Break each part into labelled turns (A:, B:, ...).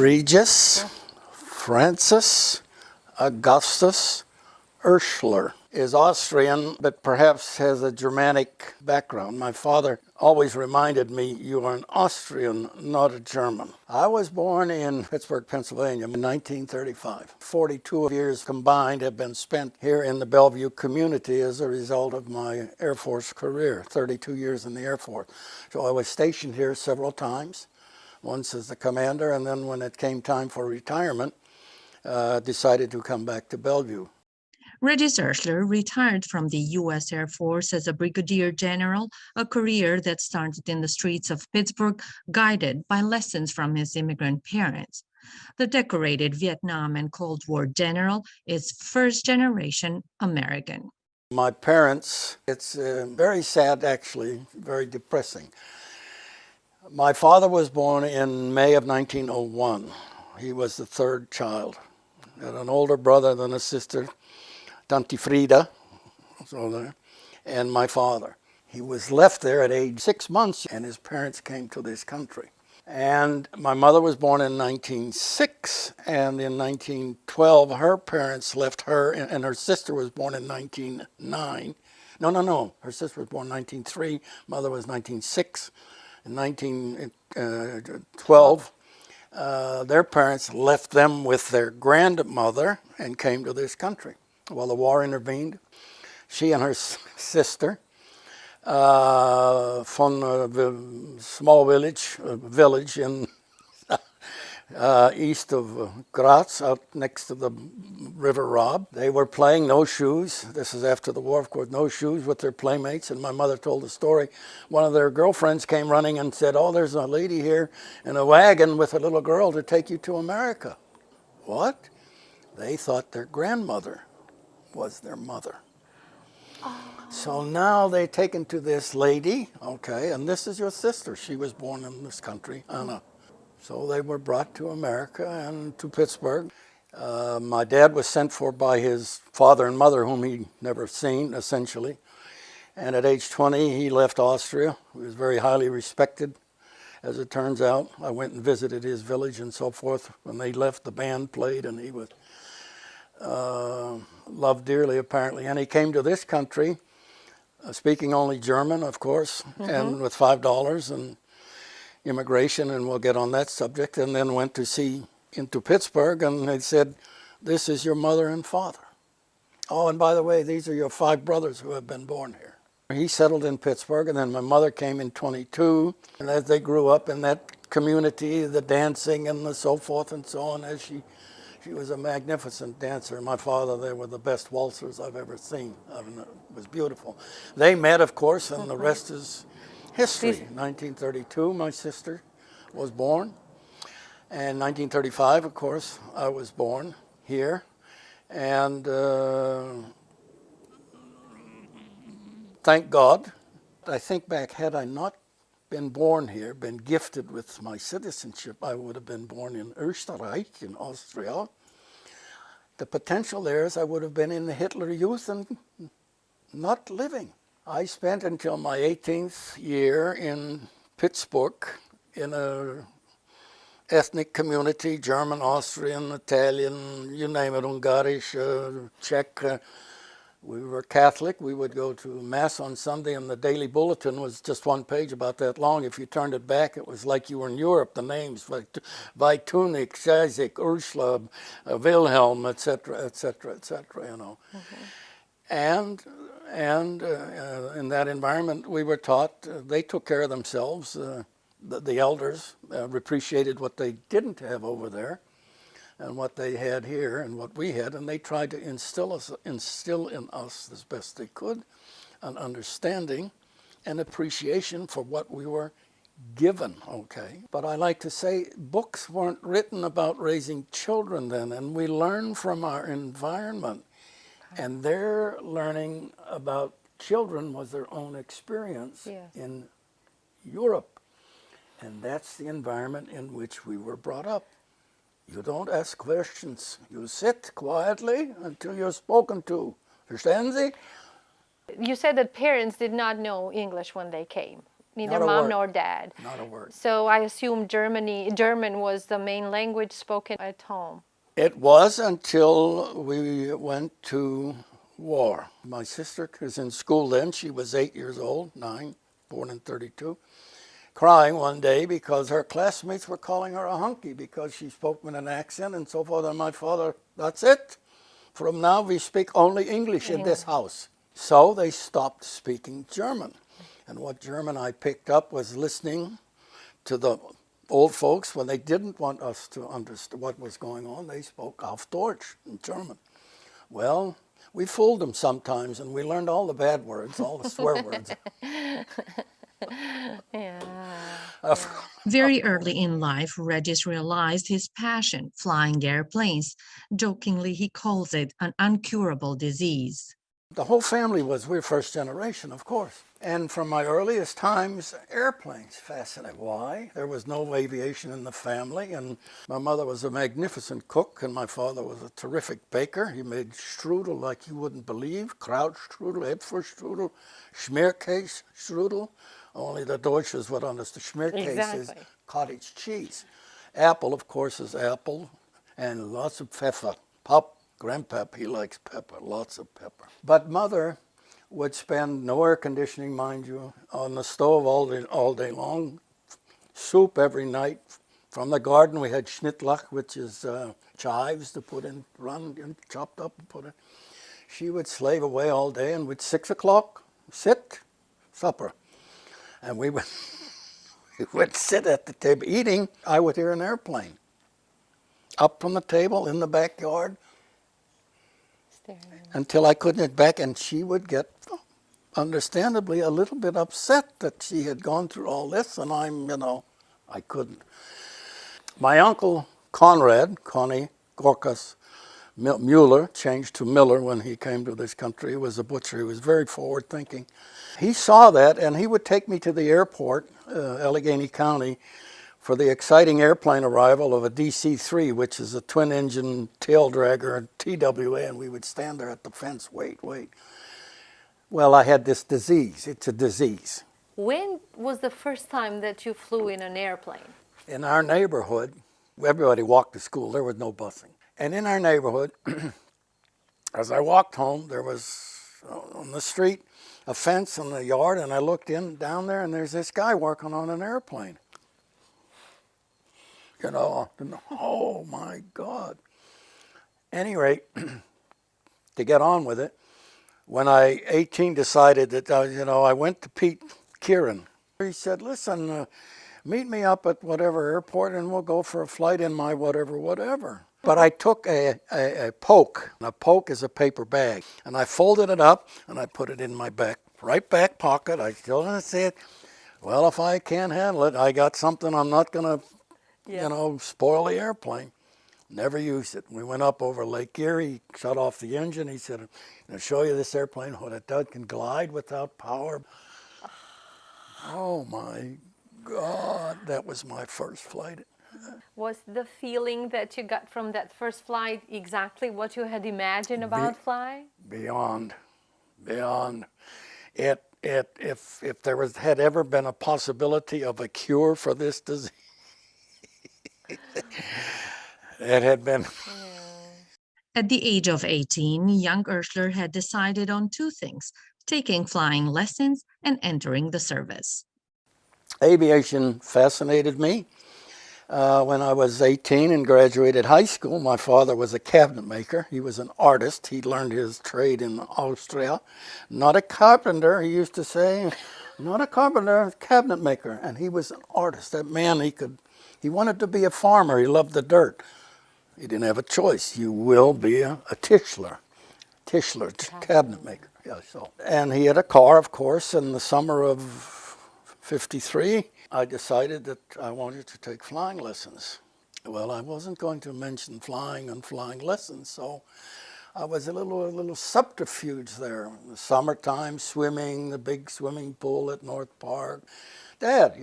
A: Regis Francis Augustus Urschler is Austrian, but perhaps has a Germanic background. My father always reminded me, you are an Austrian, not a German. I was born in Pittsburgh, Pennsylvania in 1935. 42 years combined have been spent here in the Bellevue community as a result of my Air Force career, 32 years in the Air Force. So I was stationed here several times, once as the commander, and then when it came time for retirement, decided to come back to Bellevue.
B: Regis Urschler retired from the U.S. Air Force as a Brigadier General, a career that started in the streets of Pittsburgh, guided by lessons from his immigrant parents. The decorated Vietnam and Cold War general is first-generation American.
A: My parents, it's very sad actually, very depressing. My father was born in May of 1901. He was the third child. He had an older brother than a sister, Tante Frida, and my father. He was left there at age 6 months, and his parents came to this country. And my mother was born in 1906, and in 1912, her parents left her, and her sister was born in 1909. No. Her sister was born in 1903, mother was 1906. In 1912, their parents left them with their grandmother and came to this country. Well, the war intervened. She and her sister from a small village in east of Graz, out next to the River Rob. They were playing no shoes. This is after the war, of course, no shoes with their playmates. And my mother told the story. One of their girlfriends came running and said, "Oh, there's a lady here in a wagon with a little girl to take you to America." What? They thought their grandmother was their mother. Oh. So now they taken to this lady, okay, and this is your sister. She was born in this country, Anna. So they were brought to America and to Pittsburgh. My dad was sent for by his father and mother, whom he'd never seen, essentially. And at age 20, he left Austria. He was very highly respected, as it turns out. I went and visited his village and so forth. When they left, the band played, and he was loved dearly, apparently. And he came to this country, speaking only German, of course, and with $5 and immigration, and we'll get on that subject, and then went to see into Pittsburgh, and they said, "This is your mother and father. Oh, and by the way, these are your 5 brothers who have been born here." He settled in Pittsburgh, and then my mother came in 22, and as they grew up in that community, the dancing and the so forth and so on, as she was a magnificent dancer. My father, they were the best waltzers I've ever seen. I mean, it was beautiful. They met, of course, and the rest is history. 1932, my sister was born. And 1935, of course, I was born here. And thank God. I think back, had I not been born here, been gifted with my citizenship, I would have been born in Urschler, in Austria. The potential there is I would have been in the Hitler Youth and not living. I spent until my 18th year in Pittsburgh in a ethnic community, German, Austrian, Italian, you name it, Ungarisch, Czech. We were Catholic. We would go to Mass on Sunday, and the daily bulletin was just one page about that long. If you turned it back, it was like you were in Europe. The names, like Weitunig, Isaac, Urschler, Wilhelm, etc., etc., etc., you know. And in that environment, we were taught, they took care of themselves. The elders appreciated what they didn't have over there and what they had here and what we had, and they tried to instill in us as best they could an understanding and appreciation for what we were given, okay? But I like to say books weren't written about raising children then, and we learn from our environment. And their learning about children was their own experience in Europe. And that's the environment in which we were brought up. You don't ask questions. You sit quietly until you're spoken to. Verstehen Sie?
C: You said that parents did not know English when they came. Neither
A: Not a
C: mom
A: word.
C: nor dad.
A: Not a word.
C: So I assume German was the main language spoken at home.
A: It was until we went to war. My sister was in school then. She was 8 years old, 9, born in 32, crying one day because her classmates were calling her a hunky because she spoke with an accent and so forth. And my father, that's it. From now we speak only English in this house. So they stopped speaking German. And what German I picked up was listening to the old folks when they didn't want us to understand what was going on. They spoke auf Deutsch in German. Well, we fooled them sometimes, and we learned all the bad words, all the swear words.
B: Very early in life, Regis realized his passion, flying airplanes. Jokingly, he calls it an uncurable disease.
A: The whole family we're first generation, of course. And from my earliest times, airplanes fascinated. Why? There was no aviation in the family, and my mother was a magnificent cook, and my father was a terrific baker. He made strudel like you wouldn't believe, Krautstrudel, Äpfelstrudel, Schmierkäse strudel. Only the Deutsches would understand. Schmierkäse is cottage cheese. Apple, of course, is apple, and lots of pepper. Grandpap, he likes pepper, lots of pepper. But mother would spend no air conditioning, mind you, on the stove all day long, soup every night. From the garden we had schnittlach, which is chives to put in, run and chopped up and put in. She would slave away all day, and at 6 o'clock, sit, supper. And we would sit at the table eating. I would hear an airplane up from the table in the backyard, until I couldn't get back, and she would get, understandably, a little bit upset that she had gone through all this, and I couldn't. My uncle Connie Gorkas Mueller, changed to Miller when he came to this country. He was a butcher. He was very forward-thinking. He saw that, and he would take me to the airport, Allegheny County, for the exciting airplane arrival of a DC-3, which is a twin-engine tail dragger, TWA, and we would stand there at the fence, wait. Well, I had this disease. It's a disease.
C: When was the first time that you flew in an airplane?
A: In our neighborhood, everybody walked to school. There was no busing. And in our neighborhood, as I walked home, there was on the street a fence in the yard, and I looked down there, and there's this guy working on an airplane. Oh my God. Any rate, to get on with it, when I, 18, decided that, I went to Pete Kieran. He said, listen, meet me up at whatever airport and we'll go for a flight in my whatever. But I took a poke. A poke is a paper bag. And I folded it up and I put it in my right back pocket. I still said, well, if I can't handle it, I got something I'm not going to spoil the airplane. Never used it. We went up over Lake Erie, shut off the engine. He said, I'll show you this airplane, what it does, can glide without power. Oh my God, that was my first flight.
C: Was the feeling that you got from that first flight exactly what you had imagined about flying?
A: Beyond. If there had ever been a possibility of a cure for this disease, it had been.
B: At the age of 18, young Urschler had decided on two things: taking flying lessons and entering the service.
A: Aviation fascinated me. When I was 18 and graduated high school, my father was a cabinet maker. He was an artist. He learned his trade in Austria. Not a carpenter, he used to say. Not a carpenter, a cabinet maker. And he was an artist. That man, he wanted to be a farmer. He loved the dirt. He didn't have a choice. You will be a Tischler, cabinet maker. Yeah, so. And he had a car, of course. In the summer of '53, I decided that I wanted to take flying lessons. Well, I wasn't going to mention flying and flying lessons, so I was a little subterfuge there. In the summertime, swimming, the big swimming pool at North Park. Dad,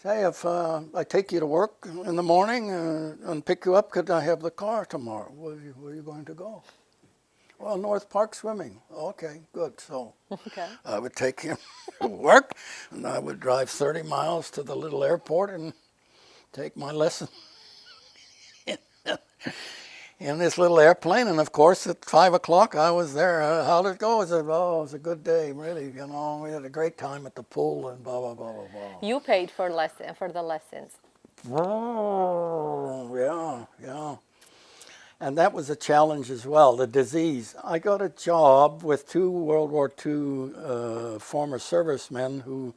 A: say, if I take you to work in the morning and pick you up, could I have the car tomorrow? Where are you going to go? Well, North Park swimming. Okay, good. So
C: Okay.
A: I would take him to work, and I would drive 30 miles to the little airport and take my lesson in this little airplane. And of course, at 5 o'clock, I was there. How did it go? I said, oh, it was a good day, really. You know, we had a great time at the pool and blah, blah, blah, blah, blah.
C: You paid for the lessons.
A: Oh, yeah, yeah. And that was a challenge as well, the disease. I got a job with two World War II former servicemen who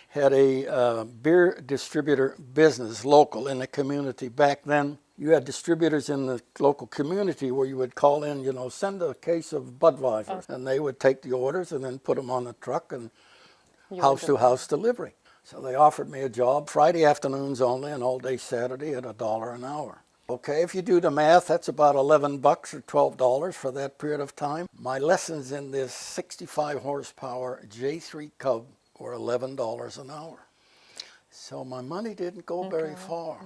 A: had a beer distributor business local in the community. Back then, you had distributors in the local community where you would call in, you know, send a case of Budweiser.
C: Oh.
A: And they would take the orders and then put them on the truck and
C: You
A: house
C: would
A: to
C: do-
A: house delivery. So they offered me a job Friday afternoons only and all day Saturday at $1 an hour. Okay, if you do the math, that's about $11 or $12 for that period of time. My lessons in this 65 horsepower J3 Cub were $11 an hour. So my money didn't go very far,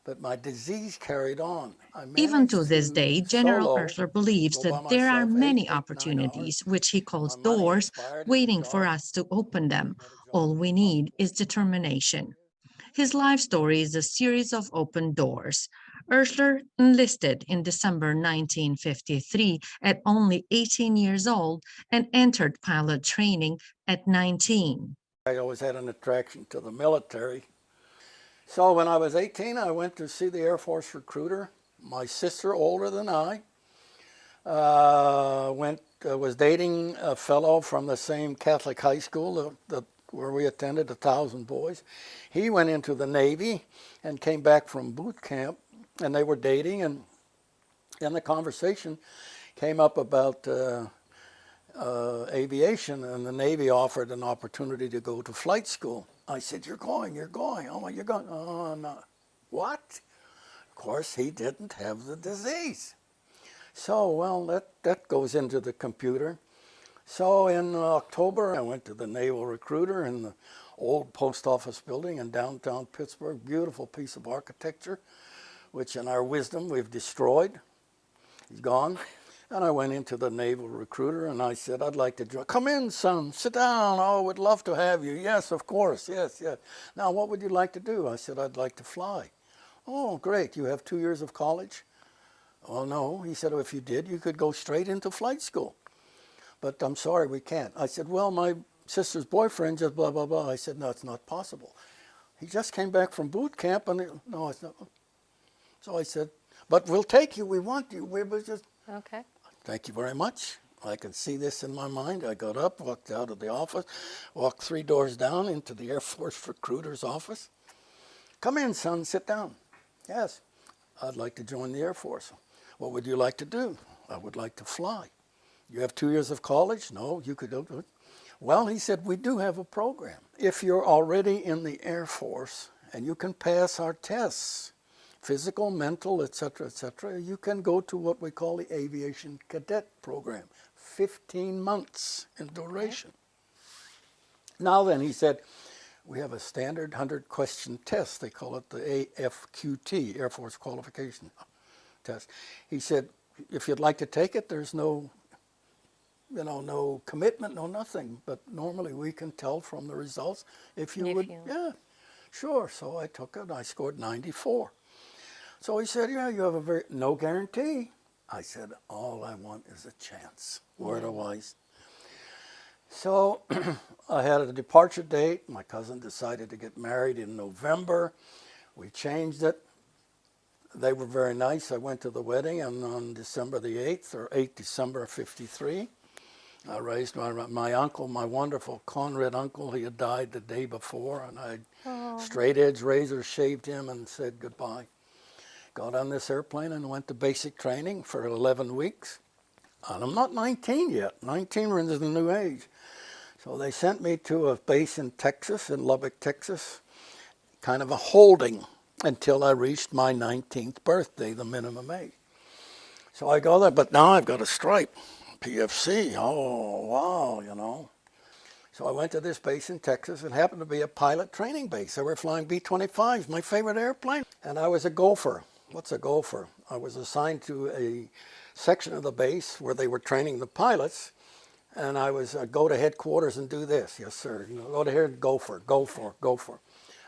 A: but my disease carried on. I
B: Even to
A: managed
B: this day, General
A: solo
B: Urschler believes
A: go
B: that
A: by
B: there are
A: myself
B: many
A: 8, 9 hours.
B: opportunities, which he calls
A: My money
B: doors,
A: expired in the
B: waiting for
A: job.
B: us to open them.
A: Got a job
B: All
A: in
B: we
A: the
B: need is
A: hospital.
B: determination. His life story is a series of open doors. Urschler enlisted in December 1953 at only 18 years old and entered pilot training at 19.
A: I always had an attraction to the military. So when I was 18, I went to see the Air Force recruiter. My sister, older than I, was dating a fellow from the same Catholic high school where we attended, 1,000 boys. He went into the Navy and came back from boot camp, and they were dating, and the conversation came up about aviation, and the Navy offered an opportunity to go to flight school. I said, you're going. Oh, you're going. Oh, no. What? Of course, he didn't have the disease. So, well, that goes into the computer. So in October, I went to the Naval Recruiter in the old post office building in downtown Pittsburgh. Beautiful piece of architecture, which in our wisdom we've destroyed. He's gone. And I went into the Naval Recruiter and I said, I'd like to join. Come in, son, sit down. Oh, we'd love to have you. Yes, of course, yes. Now, what would you like to do? I said, I'd like to fly. Oh, great. You have 2 years of college? Oh, no. He said, if you did, you could go straight into flight school. But I'm sorry, we can't. I said, well, my sister's boyfriend just blah, blah, blah. I said, no, it's not possible. He just came back from boot camp and, no, it's not. So I said, but we'll take you. We want you. We were just.
C: Okay.
A: Thank you very much. I can see this in my mind. I got up, walked out of the office, walked 3 doors down into the Air Force recruiter's office. Come in, son, sit down. Yes, I'd like to join the Air Force. What would you like to do? I would like to fly. You have 2 years of college? No, you could do it. Well, he said, we do have a program. If you're already in the Air Force and you can pass our tests, physical, mental, etc., you can go to what we call the Aviation Cadet Program, 15 months in duration. Now then, he said, we have a standard 100-question test. They call it the AFQT, Air Force Qualification Test. He said, if you'd like to take it, there's no commitment, no nothing. But normally we can tell from the results if you would. Yeah, sure. So I took it. I scored 94. So he said, yeah, you have no guarantee. I said, all I want is a chance. Word of wise. So I had a departure date. My cousin decided to get married in November. We changed it. They were very nice. I went to the wedding, and on December the 8th, or 8th December of 53, I raised my uncle, my wonderful Conrad uncle. He had died the day before, and I straight edge razor shaved him and said goodbye. Got on this airplane and went to basic training for 11 weeks. And I'm not 19 yet. 19 is the new age. So they sent me to a base in Texas, in Lubbock, Texas, kind of a holding until I reached my 19th birthday, the minimum age. So I go there, but now I've got a stripe, PFC. Oh, wow, So I went to this base in Texas. It happened to be a pilot training base. They were flying B-25s, my favorite airplane. And I was a gopher. What's a gopher? I was assigned to a section of the base where they were training the pilots, and I was go to headquarters and do this. Yes, sir. You know, go to here and go for it, go for it, go for it.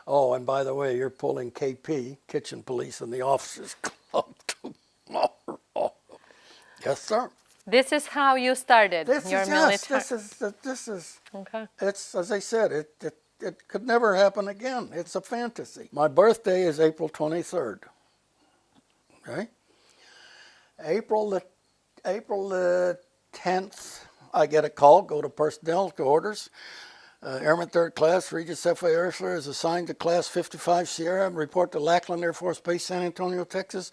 A: Oh, and by the way, you're pulling KP, Kitchen Police, in the officers' club tomorrow. Yes, sir.
C: This is how you started your military.
A: This is.
C: Okay.
A: It's, as I said, it could never happen again. It's a fantasy. My birthday is April 23rd. Okay. April the 10th, I get a call. Go to personnel quarters. Airman 3rd Class Regis F.A. Urschler is assigned to Class 55 Sierra and report to Lackland Air Force Base, San Antonio, Texas,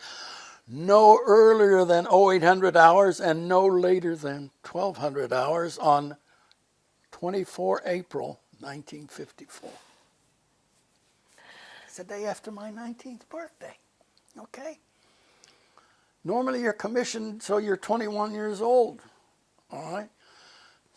A: no earlier than 0800 hours and no later than 1200 hours on 24 April 1954. It's the day after my 19th birthday. Okay? Normally you're commissioned so you're 21 years old. All right?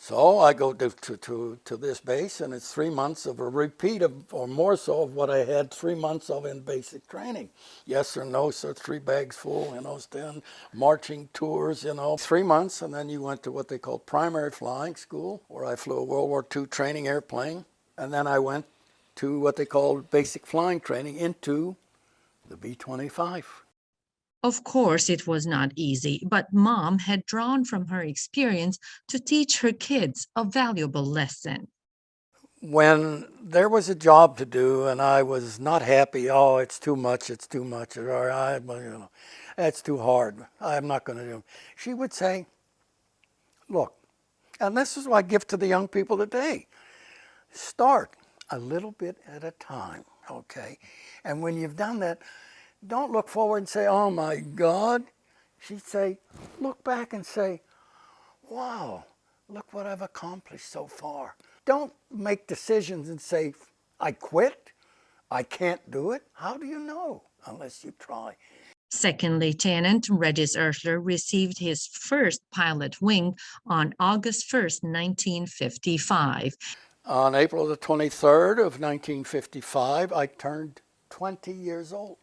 A: So I go to this base, and it's 3 months of a repeat of, or more so, of what I had 3 months of in basic training. Yes or no, sir, 3 bags full, you know, stand, marching tours, you know. 3 months, and then you went to what they call primary flying school, where I flew a World War II training airplane. And then I went to what they called basic flying training into the B-25.
B: Of course, it was not easy, but Mom had drawn from her experience to teach her kids a valuable lesson.
A: When there was a job to do and I was not happy, oh, it's too much, or it's too hard, I'm not going to do it. She would say, look, and this is what I give to the young people today, start a little bit at a time, okay? And when you've done that, don't look forward and say, oh my God. She'd say, look back and say, wow, look what I've accomplished so far. Don't make decisions and say, I quit, I can't do it. How do you know unless you try?
B: Second Lieutenant Regis Urschler received his first pilot wing on August 1st, 1955.
A: On April the 23rd of 1955, I turned 20 years old.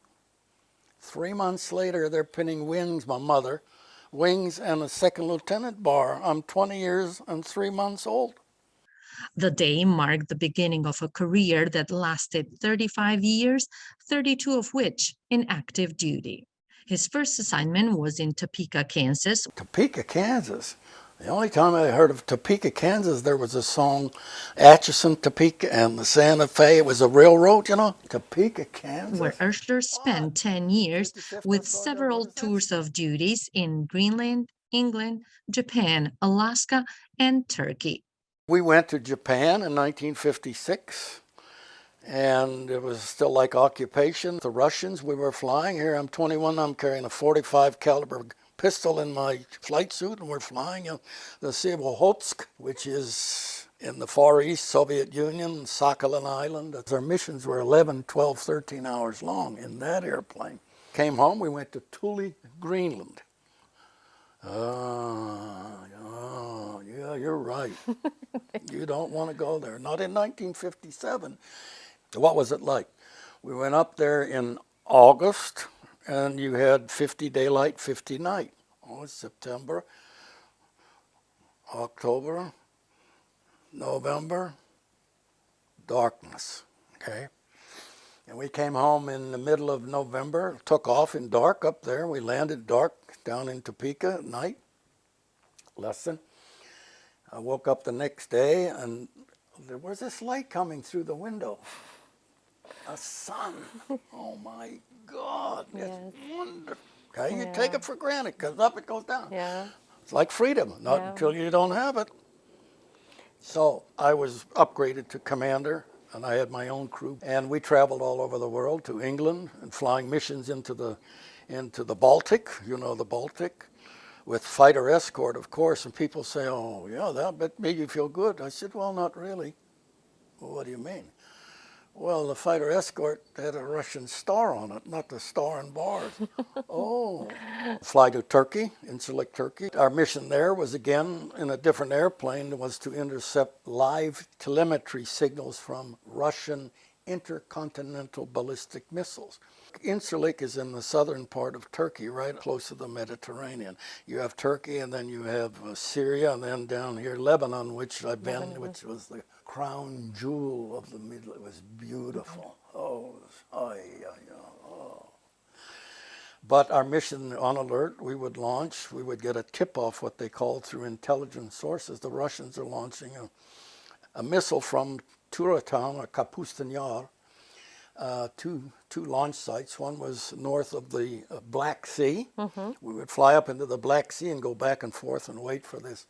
A: 3 months later, they're pinning wings, my mother, wings and a second lieutenant bar. I'm 20 years and 3 months old.
B: The day marked the beginning of a career that lasted 35 years, 32 of which in active duty. His first assignment was in Topeka, Kansas.
A: Topeka, Kansas. The only time I heard of Topeka, Kansas, there was a song, Atchison, Topeka, and the Santa Fe. It was a railroad, you know. Topeka, Kansas.
B: Where Urschler spent 10 years with several tours of duties in Greenland, England, Japan, Alaska, and Turkey.
A: We went to Japan in 1956, and it was still like occupation. The Russians, we were flying. Here I'm 21, I'm carrying a .45 caliber pistol in my flight suit, and we're flying the Sevohotsk, which is in the Far East, Soviet Union, Sakhalin Island. Our missions were 11, 12, 13 hours long in that airplane. Came home, we went to Thule, Greenland. Yeah, you're right. You don't want to go there. Not in 1957. What was it like? We went up there in August, and you had 50 daylight, 50 night. Oh, it's September, October, November, darkness, okay? And we came home in the middle of November, took off in dark up there. We landed dark down in Topeka at night. Lesson. I woke up the next day, and there was this light coming through the window. A sun. Oh my God, it's wonderful. Okay, you take it for granted, because up it goes down.
C: Yeah.
A: It's like freedom, not until you don't have it. So I was upgraded to commander, and I had my own crew. And we traveled all over the world to England and flying missions into the Baltic, you know, the Baltic, with fighter escort, of course. And people say, oh, yeah, that made you feel good. I said, well, not really. Well, what do you mean? Well, the fighter escort had a Russian star on it, not the star and bars. Oh. Fly to Turkey, insular Turkey. Our mission there was, again, in a different airplane, was to intercept live telemetry signals from Russian intercontinental ballistic missiles. Incirlik is in the southern part of Turkey, right close to the Mediterranean. You have Turkey, and then you have Syria, and then down here Lebanon, which I've been, which was the crown jewel of the Middle. It was beautiful. Oh, oh. But our mission on alert, we would launch, we would get a tip-off, what they call through intelligence sources. The Russians are launching a missile from Turatan or Kapustin Yar, two launch sites. One was north of the Black Sea. We would fly up into the Black Sea and go back and forth and wait for this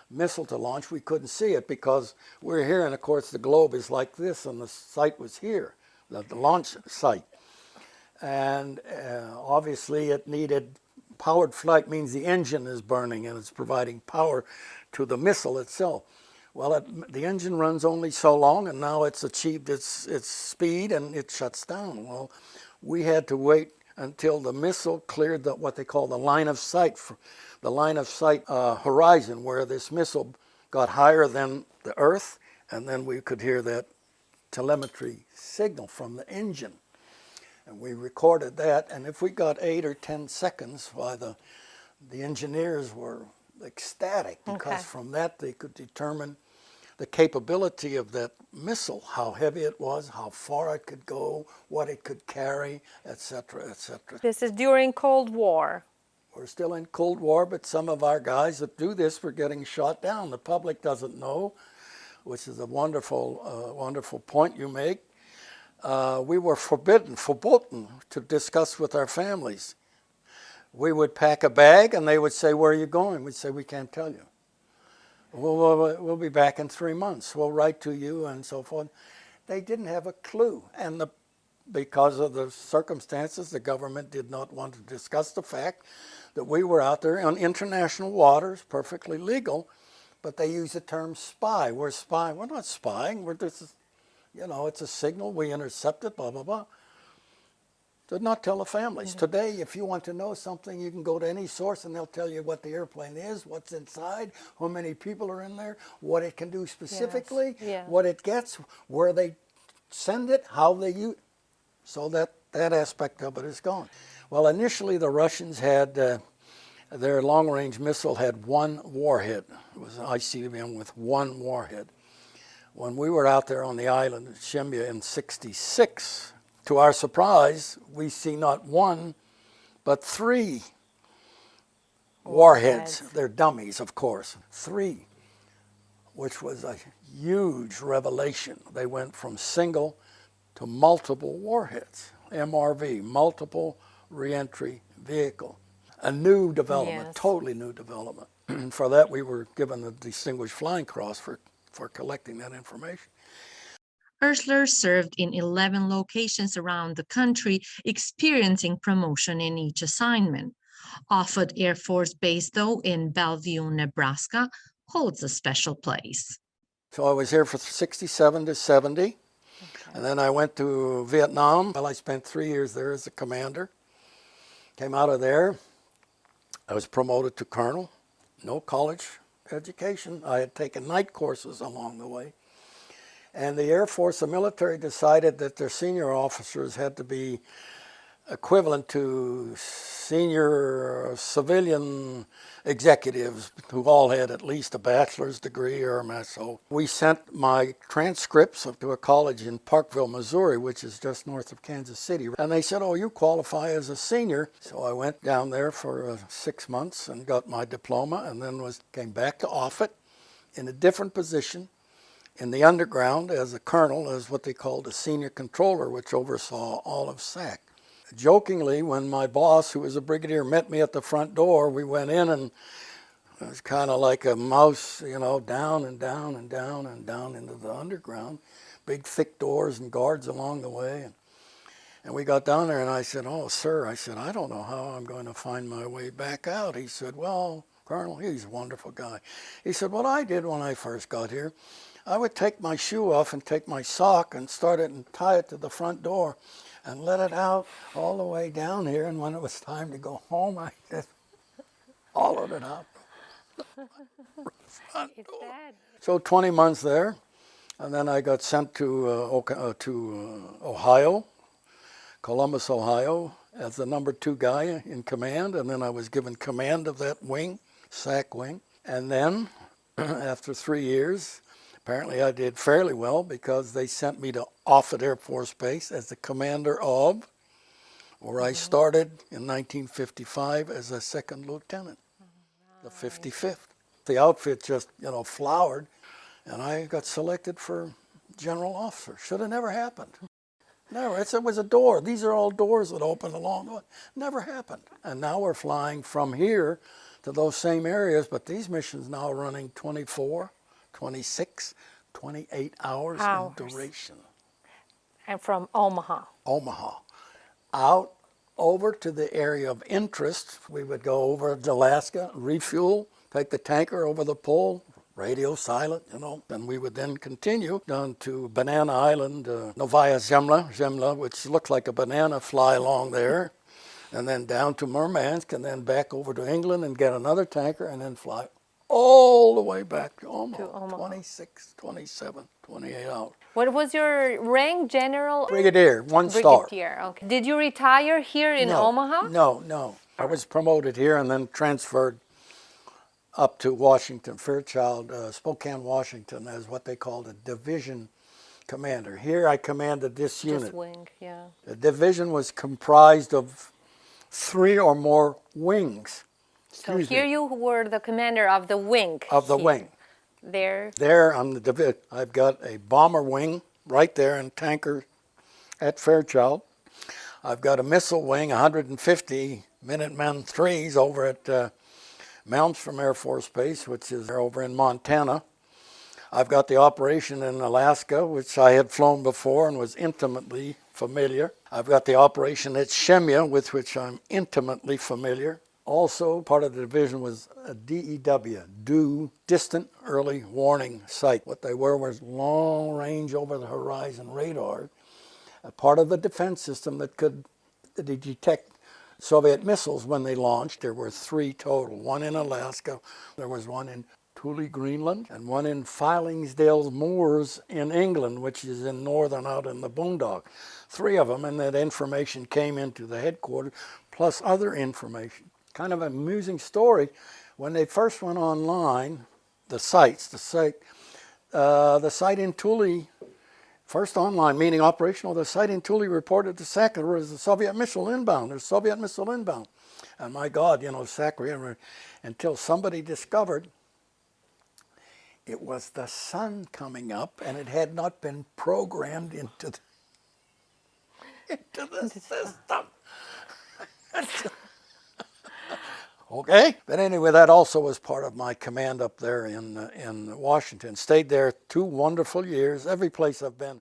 A: missile to launch. We couldn't see it because we're here, and of course the globe is like this, and the site was here, the launch site. And obviously it needed powered flight, means the engine is burning and it's providing power to the missile itself. Well, the engine runs only so long, and now it's achieved its speed and it shuts down. Well, we had to wait until the missile cleared what they call the line of sight, horizon, where this missile got higher than the Earth, and then we could hear that telemetry signal from the engine. And we recorded that, and if we got 8 or 10 seconds, why the engineers were ecstatic, because from that they could determine the capability of that missile, how heavy it was, how far it could go, what it could carry, etc., etc.
C: This is during Cold War.
A: We're still in Cold War, but some of our guys that do this were getting shot down. The public doesn't know, which is a wonderful point you make. We were forbidden to discuss with our families. We would pack a bag and they would say, "Where are you going?" We'd say, "We can't tell you." We'll be back in 3 months. We'll write to you and so forth. They didn't have a clue. And because of the circumstances, the government did not want to discuss the fact that we were out there on international waters, perfectly legal, but they use the term spy. We're spying. We're not spying. It's a signal. We intercept it, blah, blah, blah. Did not tell the families. Today, if you want to know something, you can go to any source and they'll tell you what the airplane is, what's inside, how many people are in there, what it can do specifically, what it gets, where they send it, how they use. So that aspect of it is gone. Well, initially the Russians had, their long-range missile had one warhead. It was an ICBM with one warhead. When we were out there on the island of Shemya in '66, to our surprise, we see not one, but 3 warheads. They're dummies, of course. 3, which was a huge revelation. They went from single to multiple warheads, MRV, multiple reentry vehicle. A new development, totally new development. For that, we were given the Distinguished Flying Cross for collecting that information.
B: Urschler served in 11 locations around the country, experiencing promotion in each assignment. Offutt Air Force Base, though, in Bellevue, Nebraska, holds a special place.
A: So I was here for 67 to 70, and then I went to Vietnam. Well, I spent 3 years there as a commander. Came out of there. I was promoted to colonel. No college education. I had taken night courses along the way. And the Air Force, the military, decided that their senior officers had to be equivalent to senior civilian executives who all had at least a bachelor's degree or a master's. So we sent my transcripts to a college in Parkville, Missouri, which is just north of Kansas City. And they said, "Oh, you qualify as a senior." So I went down there for 6 months and got my diploma, and then came back to Offutt in a different position in the underground as a colonel, as what they called a senior controller, which oversaw all of SAC. Jokingly, when my boss, who was a brigadier, met me at the front door, we went in, and it was kind of like a mouse, down and down and down and down into the underground. Big, thick doors and guards along the way. And we got down there, and I said, "Oh, sir," I said, "I don't know how I'm going to find my way back out." He said, "Well, Colonel," he's a wonderful guy. He said, "What I did when I first got here, I would take my shoe off and take my sock and start it and tie it to the front door and let it out all the way down here. And when it was time to go home, I just hollowed it out."
C: It's bad.
A: So 20 months there, and then I got sent to Ohio, Columbus, Ohio, as the number 2 guy in command, and then I was given command of that wing, SAC wing. And then, after 3 years, apparently I did fairly well because they sent me to Offutt Air Force Base as the commander of, where I started in 1955 as a second lieutenant, the 55th. The outfit just, flowered, and I got selected for general officer. Should have never happened. Never. It was a door. These are all doors that opened along the way. Never happened. And now we're flying from here to those same areas, but these missions now running 24, 26, 28 hours in duration.
C: And from Omaha.
A: Omaha. Out over to the area of interest. We would go over to Alaska, refuel, take the tanker over the pole, radio silent, and we would then continue down to Banana Island, Novaya Zemlya, which looked like a banana, fly along there, and then down to Murmansk, and then back over to England and get another tanker, and then fly all the way back to Omaha. 26, 27, 28 hours.
C: What was your rank, General?
A: Brigadier, 1 star.
C: Brigadier, okay. Did you retire here in Omaha?
A: No. I was promoted here and then transferred up to Washington, Fairchild, Spokane, Washington, as what they called a division commander. Here I commanded this unit.
C: Just wing, yeah.
A: The division was comprised of 3 or more wings.
C: So here you were the commander of the wing.
A: Of the wing.
C: There
A: on the division, I've got a bomber wing right there and tanker at Fairchild. I've got a missile wing, 150 Minutemen 3s over at Malmstrom Air Force Base, which is over in Montana. I've got the operation in Alaska, which I had flown before and was intimately familiar. I've got the operation at Shemya, with which I'm intimately familiar. Also, part of the division was a DEW, Distant Early Warning Sight. What they were was long range over the horizon radar, a part of the defense system that could detect Soviet missiles when they launched. There were 3 total, 1 in Alaska, there was 1 in Thule, Greenland, and 1 in Filingsdale Moors in England, which is in northern out in the boondock. 3 of them, and that information came into the headquarters, plus other information. Kind of an amusing story. When they first went online, the site in Thule, first online, meaning operational, the site in Thule reported to SAC there was a Soviet missile inbound. There's Soviet missile inbound. And my God, SAC, until somebody discovered it was the sun coming up and it had not been programmed into the system. Okay, but anyway, that also was part of my command up there in Washington. Stayed there 2 wonderful years, every place I've been.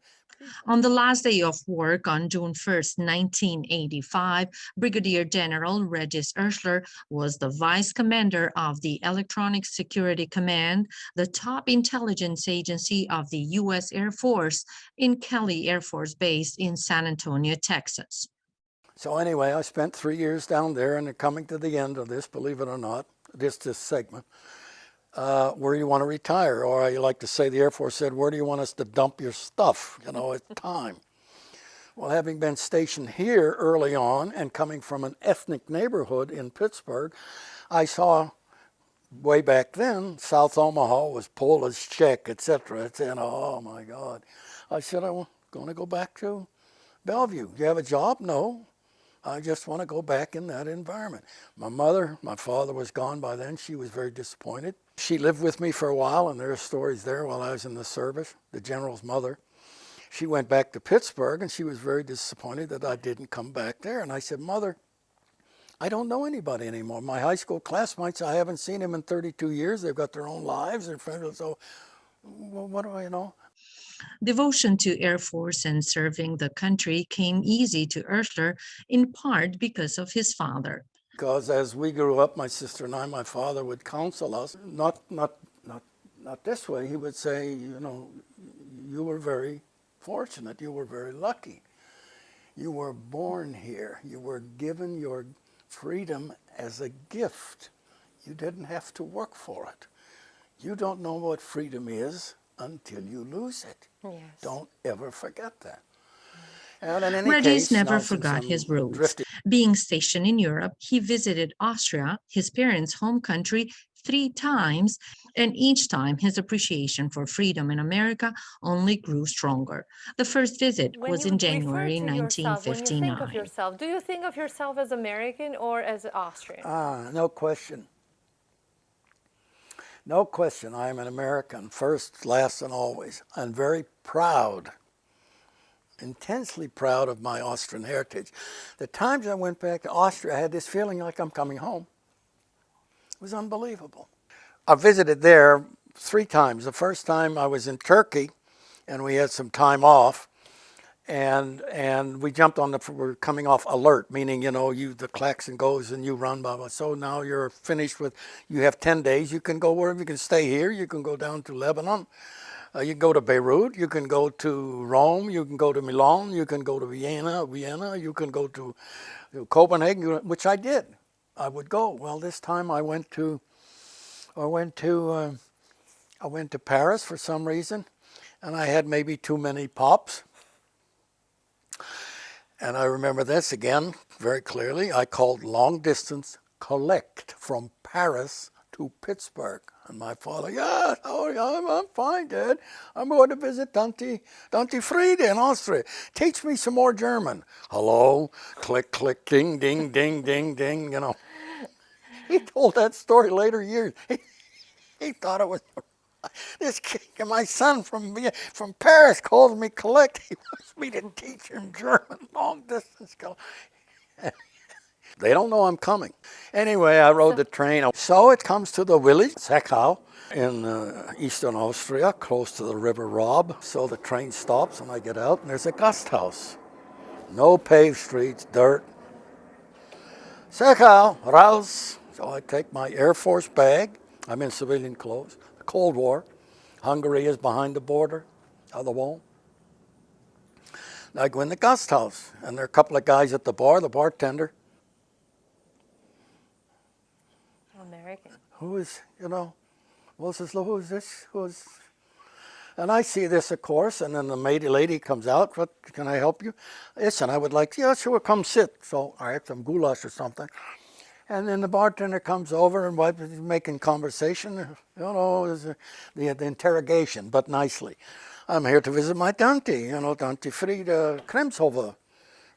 B: On the last day of work on June 1st, 1985, Brigadier General Regis Urschler was the vice commander of the Electronic Security Command, the top intelligence agency of the U.S. Air Force in Kelly Air Force Base in San Antonio, Texas.
A: So anyway, I spent 3 years down there, and coming to the end of this, believe it or not, this segment, where you want to retire, or I like to say the Air Force said, where do you want us to dump your stuff, it's time. Well, having been stationed here early on and coming from an ethnic neighborhood in Pittsburgh, I saw way back then, South Omaha was Polish, Czech, etc. Oh my God. I said, I'm going to go back to Bellevue. Do you have a job? No. I just want to go back in that environment. My father was gone by then. She was very disappointed. She lived with me for a while, and there are stories there while I was in the service, the general's mother. She went back to Pittsburgh, and she was very disappointed that I didn't come back there. And I said, Mother, I don't know anybody anymore. My high school classmates, I haven't seen them in 32 years. They've got their own lives. Their friends. So what do I know?
B: Devotion to Air Force and serving the country came easy to Urschler, in part because of his father.
A: Because as we grew up, my sister and I, my father would counsel us, not this way. He would say, you were very fortunate. You were very lucky. You were born here. You were given your freedom as a gift. You didn't have to work for it. You don't know what freedom is until you lose it.
C: Yes.
A: Don't ever forget that. And in any
B: Regis
A: case,
B: never
A: now since
B: forgot
A: I'm
B: his roots.
A: drifting.
B: Being stationed in Europe, he visited Austria, his parents' home country, 3 times, and each time his appreciation for freedom in America only grew stronger. The first visit
C: When
B: was
C: you
B: in
C: refer
B: January
C: to yourself, when you think of
B: 1959.
C: yourself, do you think of yourself as American or as Austrian?
A: No question. No question, I am an American, first, last, and always. I'm very proud, intensely proud of my Austrian heritage. The times I went back to Austria, I had this feeling like I'm coming home. It was unbelievable. I visited there 3 times. The first time I was in Turkey, and we had some time off, and we jumped on we're coming off alert, meaning, the klaxon goes and you run, blah, blah. So now you're finished with, you have 10 days, you can go wherever, you can stay here, you can go down to Lebanon, you can go to Beirut, you can go to Rome, you can go to Milan, you can go to Vienna, you can go to Copenhagen, which I did. I would go. Well, this time I went to Paris for some reason, and I had maybe too many pops. And I remember this again very clearly. I called long distance collect from Paris to Pittsburgh. And my father, yeah, oh, yeah, I'm fine, Dad. I'm going to visit Dante Friede in Austria. Teach me some more German. Hello, click, click, ding, ding, ding, ding, ding, He told that story later years. He thought it was this kid, my son from Paris calls me collect. He wants me to teach him German long distance. They don't know I'm coming. Anyway, I rode the train. So it comes to the village, Zechau, in eastern Austria, close to the River Rob. So the train stops and I get out and there's a Gasthaus. No paved streets, dirt. Zechau, raus. So I take my Air Force bag. I'm in civilian clothes. The Cold War. Hungary is behind the border of the wall. I go in the Gasthaus, and there are a couple of guys at the bar, the bartender.
C: American.
A: Who is, Moses, who is this? And I see this, of course, and then the lady comes out. What, can I help you? Yes, and I would like, yeah, sure, come sit. So I had some goulash or something. And then the bartender comes over and he's making conversation, the interrogation, but nicely. I'm here to visit my Dante, Dante Friede Kremshofer.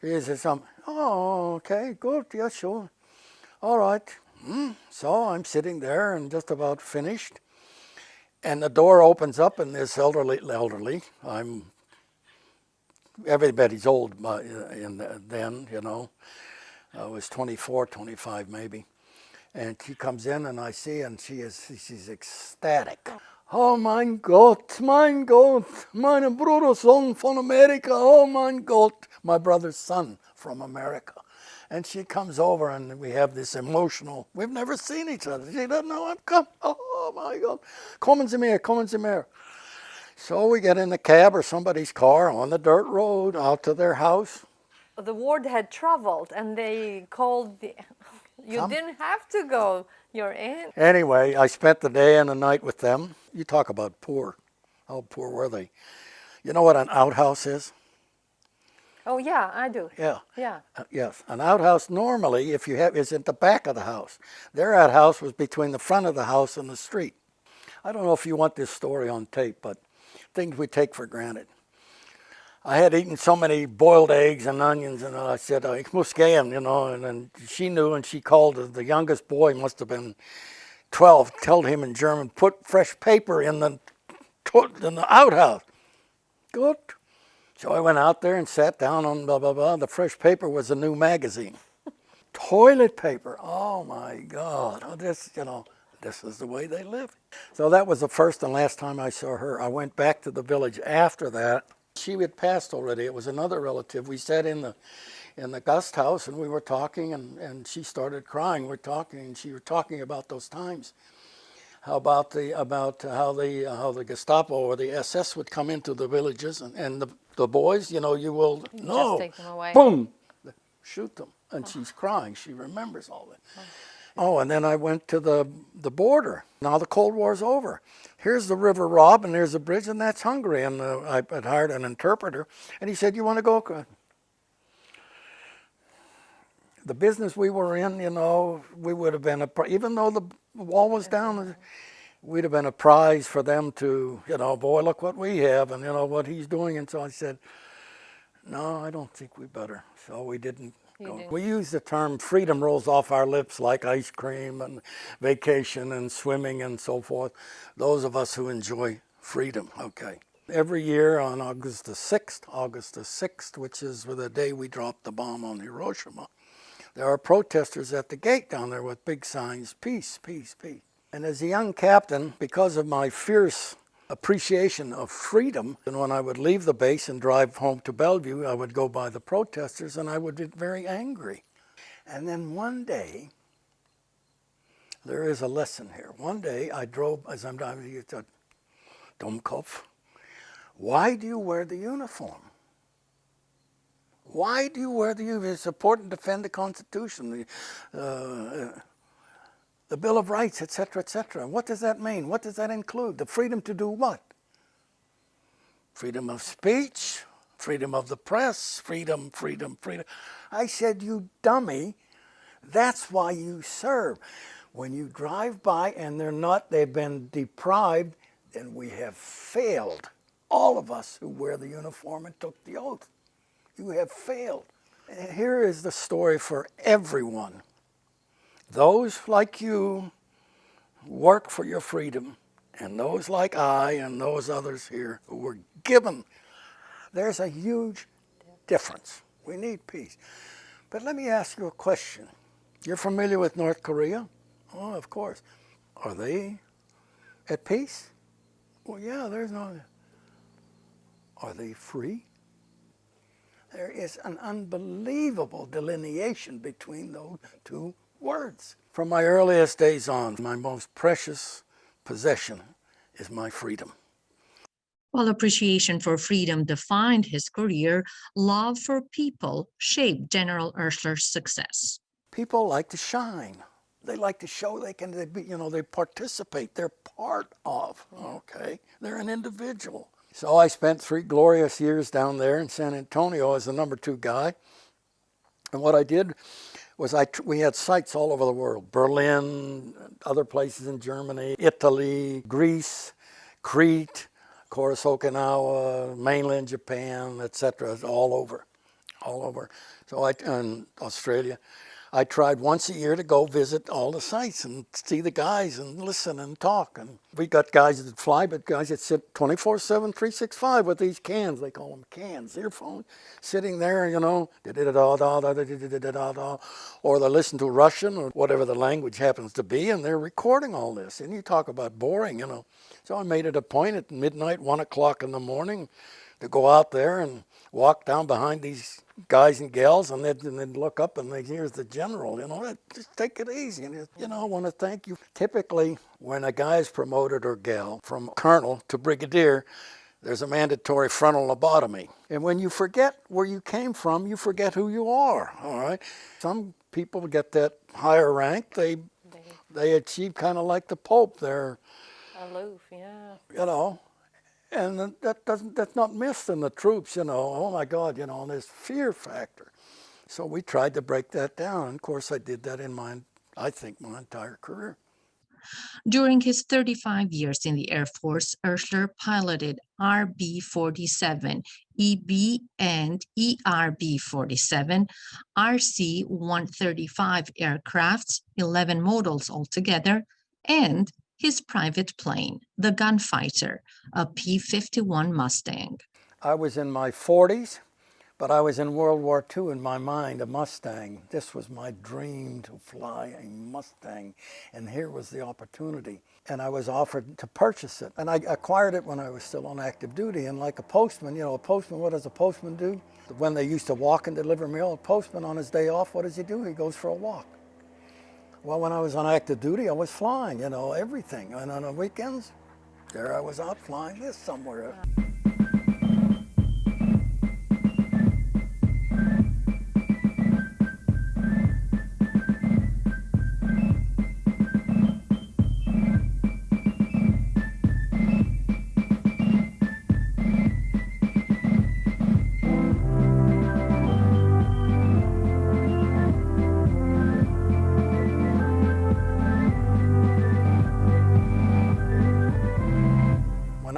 A: He says, oh, okay, good, yeah, sure. All right. So I'm sitting there and just about finished. And the door opens up and this elderly, everybody's old then, I was 24, 25 maybe. And she comes in and I see, and she's ecstatic. Oh mein Gott, mein Bruder's son from America, oh mein Gott, my brother's son from America. And she comes over and we have this emotional, we've never seen each other. She doesn't know I'm coming, oh my God. Kommen Sie mir. So we get in the cab or somebody's car on the dirt road out to their house.
C: The word had traveled and they called you didn't have to go, you're in.
A: Anyway, I spent the day and the night with them. You talk about poor. How poor were they? You know what an outhouse is?
C: Oh yeah, I do.
A: Yeah.
C: Yeah.
A: Yes. An outhouse normally, if you have, is at the back of the house. Their outhouse was between the front of the house and the street. I don't know if you want this story on tape, but things we take for granted. I had eaten so many boiled eggs and onions, and I said, ich muss gehen, and then she knew, and she called the youngest boy, must have been 12, told him in German, put fresh paper in the outhouse. Good. So I went out there and sat down on blah, blah, blah. The fresh paper was a new magazine. Toilet paper, oh my God. This is the way they live. So that was the first and last time I saw her. I went back to the village after that. She had passed already. It was another relative. We sat in the Gasthaus and we were talking, and she started crying. We're talking, and she was talking about those times. How how the Gestapo or the SS would come into the villages and the boys, you will
C: Just take them away.
A: Boom, shoot them. And she's crying. She remembers all that. Oh, and then I went to the border. Now the Cold War's over. Here's the River Rob, and there's a bridge, and that's Hungary. And I had hired an interpreter, and he said, "You want to go The business we were in, you know, we would have been, even though the wall was down, we'd have been a prize for them to, you know, boy, look what we have and, you know, what he's doing. And so I said, no, I don't think we better. So we didn't go. We use the term freedom rolls off our lips like ice cream and vacation and swimming and so forth. Those of us who enjoy freedom, okay. Every year on August the 6th, which is the day we dropped the bomb on Hiroshima, there are protesters at the gate down there with big signs, peace, peace, peace. And as a young captain, because of my fierce appreciation of freedom, and when I would leave the base and drive home to Bellevue, I would go by the protesters and I would get very angry. And then one day, there is a lesson here. One day I drove, as I'm driving, to Domkopf. Why do you wear the uniform? Why do you wear the uniform? It's important to defend the Constitution, the Bill of Rights, etc., etc. What does that mean? What does that include? The freedom to do what? Freedom of speech, freedom of the press, freedom, freedom, freedom. I said, you dummy, that's why you serve. When you drive by and they've been deprived, then we have failed. All of us who wear the uniform and took the oath. You have failed. Here is the story for everyone. Those like you work for your freedom, and those like I and those others here who were given, there's a huge difference. We need peace. But let me ask you a question. You're familiar with North Korea? Oh, of course. Are they at peace? Well, yeah, there's no. Are they free? There is an unbelievable delineation between those two words. From my earliest days on, my most precious possession is my freedom.
B: While appreciation for freedom defined his career, love for people shaped General Urschler's success.
A: People like to shine. They like to show they participate. They're part of, okay? They're an individual. So I spent 3 glorious years down there in San Antonio as the number 2 guy. And what I did was we had sites all over the world. Berlin, other places in Germany, Italy, Greece, Crete, of course Okinawa, mainland Japan, etc., all over. So and Australia. I tried once a year to go visit all the sites and see the guys and listen and talk. And we got guys that fly, but guys that sit 24/7, 365 with these cans. They call them cans, earphones, sitting there, you know, or they listen to Russian or whatever the language happens to be, and they're recording all this. And you talk about boring, you know. So I made it a point at midnight, 1 o'clock in the morning, to go out there and walk down behind these guys and gals, and then look up and here's the general, you know, just take it easy. And, you know, I want to thank you. Typically, when a guy is promoted or gal from colonel to brigadier, there's a mandatory frontal lobotomy. And when you forget where you came from, you forget who you are, all right? Some people get that higher rank. They achieve kind of like the Pope. They're
C: aloof, yeah.
A: You know, and that's not missed in the troops, you know. Oh my God, you know, and this fear factor. So we tried to break that down. And of course, I did that in my entire career.
B: During his 35 years in the Air Force, Urschler piloted RB-47, EB and ERB-47, RC-135 aircrafts, 11 models altogether, and his private plane, the Gunfighter, a P-51 Mustang.
A: I was in my 40s, but I was in World War II in my mind, a Mustang. This was my dream, to fly a Mustang, and here was the opportunity. And I was offered to purchase it. And I acquired it when I was still on active duty. And like a postman, you know, what does a postman do? When they used to walk and deliver mail, a postman on his day off, what does he do? He goes for a walk. Well, when I was on active duty, I was flying, you know, everything. And on the weekends, there I was out flying this somewhere.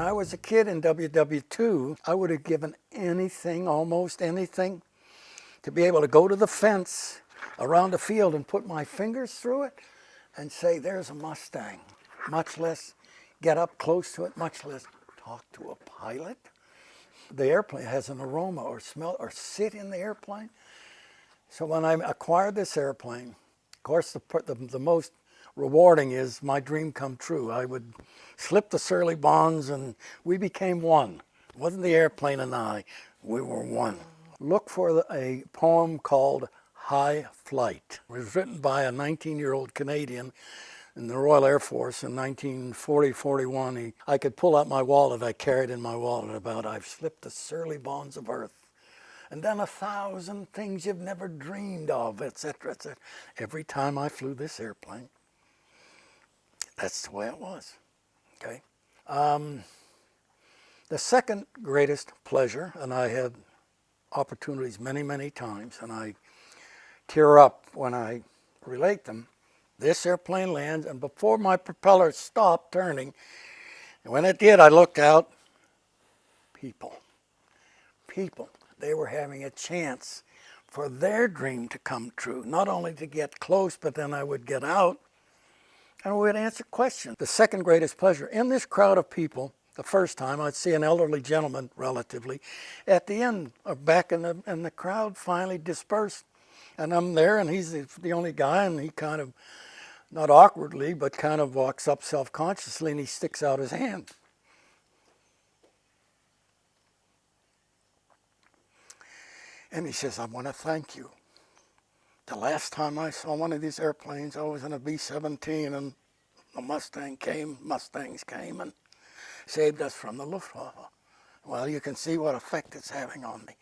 A: I was a kid in WW2, I would have given anything, almost anything, to be able to go to the fence around the field and put my fingers through it and say, there's a Mustang, much less get up close to it, much less talk to a pilot. The airplane has an aroma or smell or sit in the airplane. So when I acquired this airplane, of course the most rewarding is my dream come true. I would slip the surly bonds and we became one. It wasn't the airplane and I, we were one. Look for a poem called High Flight. It was written by a 19-year-old Canadian in the Royal Air Force in 1940-41. I could pull out my wallet. I carried in my wallet about, I've slipped the surly bonds of earth and done 1,000 things you've never dreamed of, etc., etc. Every time I flew this airplane, that's the way it was, okay? The second greatest pleasure, and I had opportunities many, many times, and I tear up when I relate them. This airplane lands, and before my propeller stopped turning, and when it did, I looked out. People. They were having a chance for their dream to come true. Not only to get close, but then I would get out, and we would answer questions. The second greatest pleasure, in this crowd of people, the first time I'd see an elderly gentleman, relatively, at the end, or back in the crowd finally dispersed. And I'm there, and he's the only guy, and he kind of, not awkwardly, but kind of walks up self-consciously, and he sticks out his hand. And he says, I want to thank you. The last time I saw one of these airplanes, I was in a B-17, and the Mustangs came and saved us from the Luftwaffe. Well, you can see what effect it's having on me.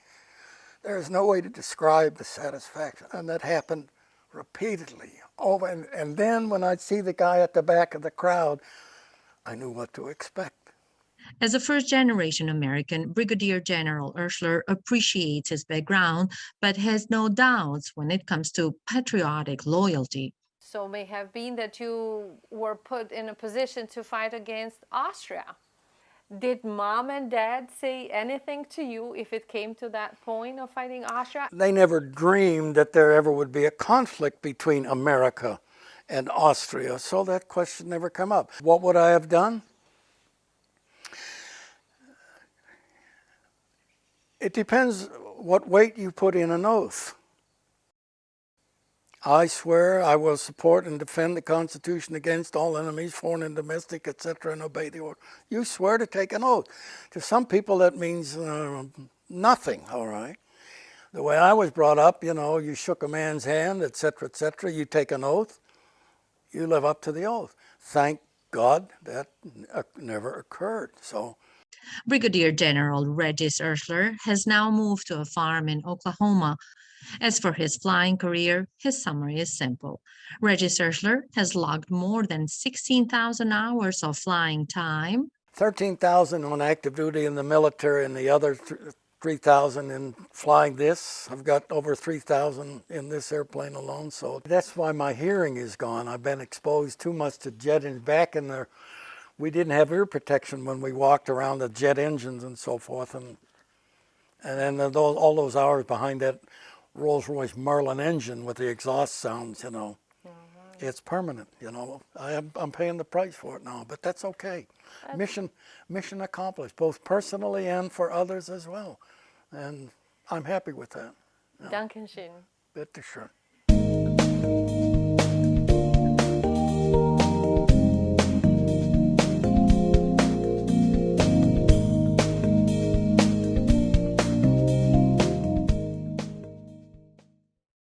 A: There is no way to describe the satisfaction, and that happened repeatedly. And then when I'd see the guy at the back of the crowd, I knew what to expect.
B: As a first-generation American, Brigadier General Urschler appreciates his background, but has no doubts when it comes to patriotic loyalty.
C: So may have been that you were put in a position to fight against Austria. Did Mom and Dad say anything to you if it came to that point of fighting Austria?
A: They never dreamed that there ever would be a conflict between America and Austria, so that question never came up. What would I have done? It depends what weight you put in an oath. I swear I will support and defend the Constitution against all enemies, foreign and domestic, etc., and obey the order. You swear to take an oath. To some people that means nothing, all right? The way I was brought up, you shook a man's hand, etc., etc., you take an oath, you live up to the oath. Thank God that never occurred, so.
B: Brigadier General Regis Urschler has now moved to a farm in Oklahoma. As for his flying career, his summary is simple. Regis Urschler has logged more than 16,000 hours of flying time.
A: 13,000 on active duty in the military and the other 3,000 in flying this. I've got over 3,000 in this airplane alone, so that's why my hearing is gone. I've been exposed too much to jet engines. Back in there, we didn't have ear protection when we walked around the jet engines and so forth, and then all those hours behind that Rolls-Royce Merlin engine with the exhaust sounds, It's permanent, I'm paying the price for it now, but that's okay. Mission accomplished, both personally and for others as well. And I'm happy with that.
C: Dankeschön.
A: Bitte schön.